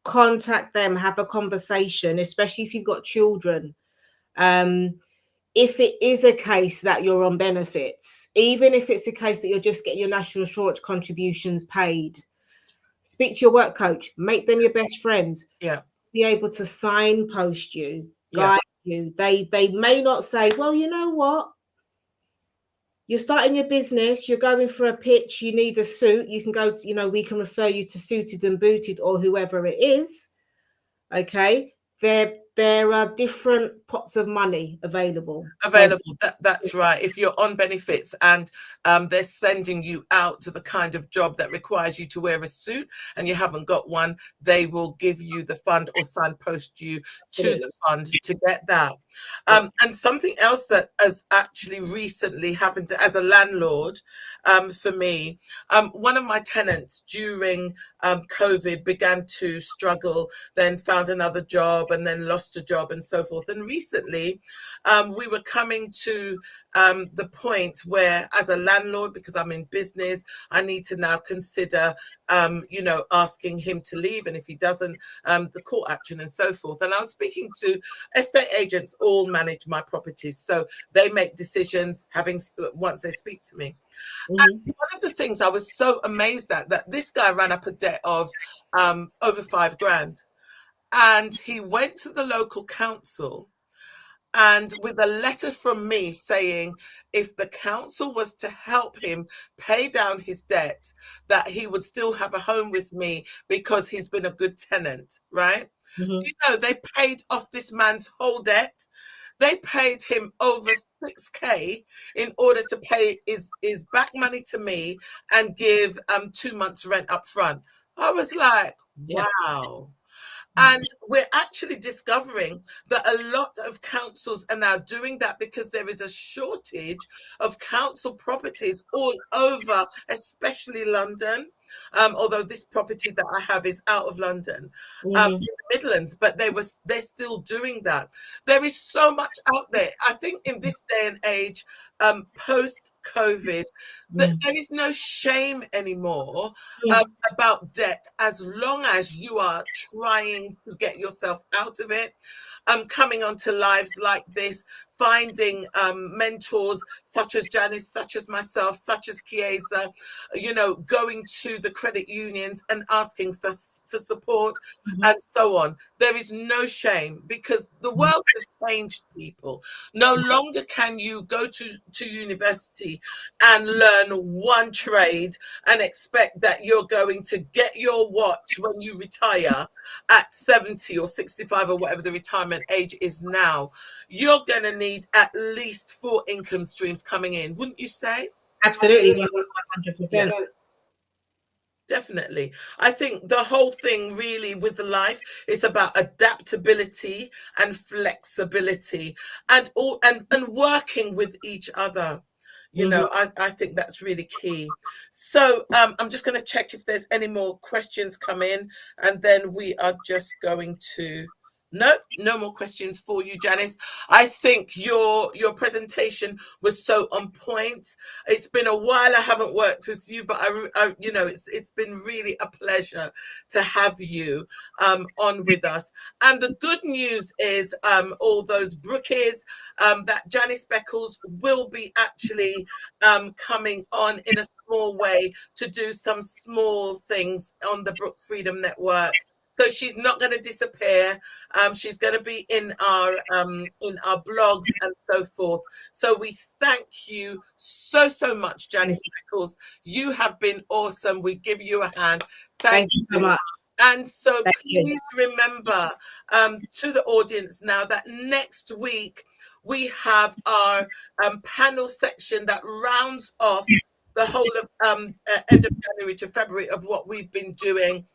Contact them, have a conversation, especially if you've got children. If it is a case that you're on benefits, even if it's a case that you're just getting your national insurance contributions paid, speak to your work coach, make them your best friend. Yeah. Be able to signpost you, guide you. They may not say, well, you know what? You're starting your business, you're going for a pitch, you need a suit. You can go, we can refer you to Suited and Booted or whoever it is. Okay. There are different pots of money available. That's right. If you're on benefits and they're sending you out to the kind of job that requires you to wear a suit and you haven't got one, they will give you the fund or signpost you to the fund to get that. And something else that has actually recently happened as a landlord for me, one of my tenants during COVID began to struggle, then found another job and then lost a job and so forth. And recently we were coming to the point where, as a landlord, because I'm in business, I need to now consider asking him to leave, and if he doesn't, the court action and so forth. And I was speaking to estate agents, all manage my properties, so they make decisions once they speak to me. And one of the things I was so amazed at, that this guy ran up a debt of over £5,000, and he went to the local council and with a letter from me saying if the council was to help him pay down his debt, that he would still have a home with me because he's been a good tenant, right? They paid off this man's whole debt. They paid him over 6K in order to pay his back money to me and give 2 months rent up front. I was like, wow. And we're actually discovering that a lot of councils are now doing that because there is a shortage of council properties all over, especially London. Although this property that I have is out of London, in the Midlands, but they're still doing that. There is so much out there. I think in this day and age, post-COVID, there is no shame anymore about debt, as long as you are trying to get yourself out of it. Coming onto lives like this, finding mentors such as Janice, such as myself, such as Chiesa, going to the credit unions and asking for support and so on. There is no shame because the world has changed, people. No longer can you go to university and learn one trade and expect that you're going to get your watch when you retire at 70 or 65 or whatever the retirement age is now. You're going to need at least 4 income streams coming in, wouldn't you say? Absolutely, 100%. Yeah. Definitely. I think the whole thing really with the life is about adaptability and flexibility and working with each other. You know, I think that's really key. So I'm just going to check if there's any more questions come in, and then we are just going to. No more questions for you, Janice. I think your presentation was so on point. It's been a while I haven't worked with you, but I you know, it's been really a pleasure to have you on with us. And the good news is, all those brookies, that Janice Beckles will be actually coming on in a small way to do some small things on the Brook Freedom Network. So she's not going to disappear. She's going to be in our blogs and so forth. So we thank you so much, Janice Beckles. You have been awesome. We give you a hand. Thank you so much. And so please remember, to the audience now, that next week we have our panel section that rounds off the whole of end of January to February of what we've been doing.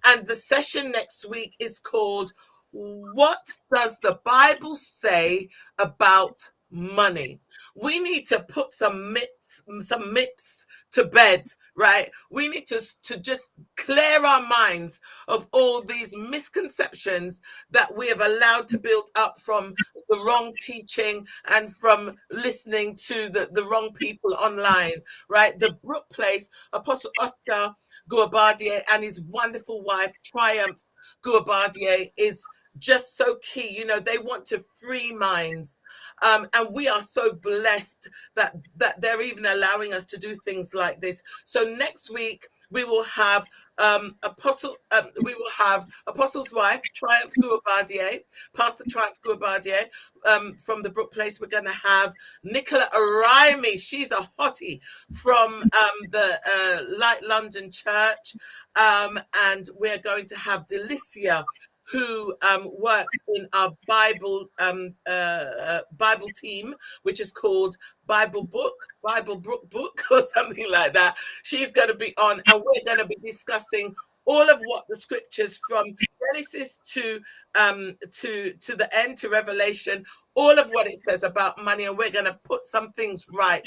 And the session next week is called, What Does the Bible Say About Money? We need to put some myths to bed, right? We need to just clear our minds of all these misconceptions that we have allowed to build up from the wrong teaching and from listening to the wrong people online, right? The Brook Place, Apostle Oscar Guabardier and his wonderful wife, Triumph Guabardier, is just so key. You know, they want to free minds. And we are so blessed that they're even allowing us to do things like this. So next week, we will have Apostle's wife, Triumph Guabardier, Pastor Triumph Guabardier, from the Brook Place. We're going to have Nicola Araimi. She's a hottie from the Light London Church. And we're going to have Delicia, who works in our Bible team, which is called Bible Brook Book or something like that. She's going to be on, and we're going to be discussing all of what the scriptures from Genesis to the end, to Revelation, all of what it says about money, and we're going to put some things right.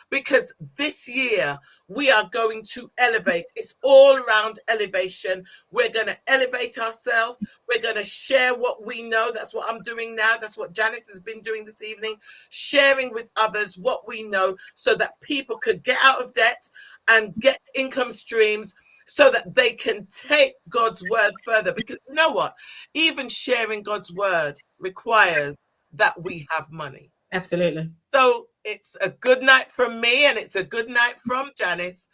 Because this year we are going to elevate. It's all around elevation. We're going to elevate ourselves. We're going to share what we know. That's what I'm doing now. That's what Janice has been doing this evening, sharing with others what we know so that people could get out of debt and get income streams so that they can take God's word further. Because you know what? Even sharing God's word requires that we have money. Absolutely. So it's a good night from me, and it's a good night from Janice.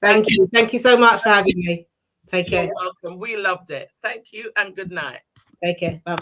Thank you. Thank you so much for having me. Take care. You're welcome. We loved it. Thank you and good night. Take care. Bye-bye.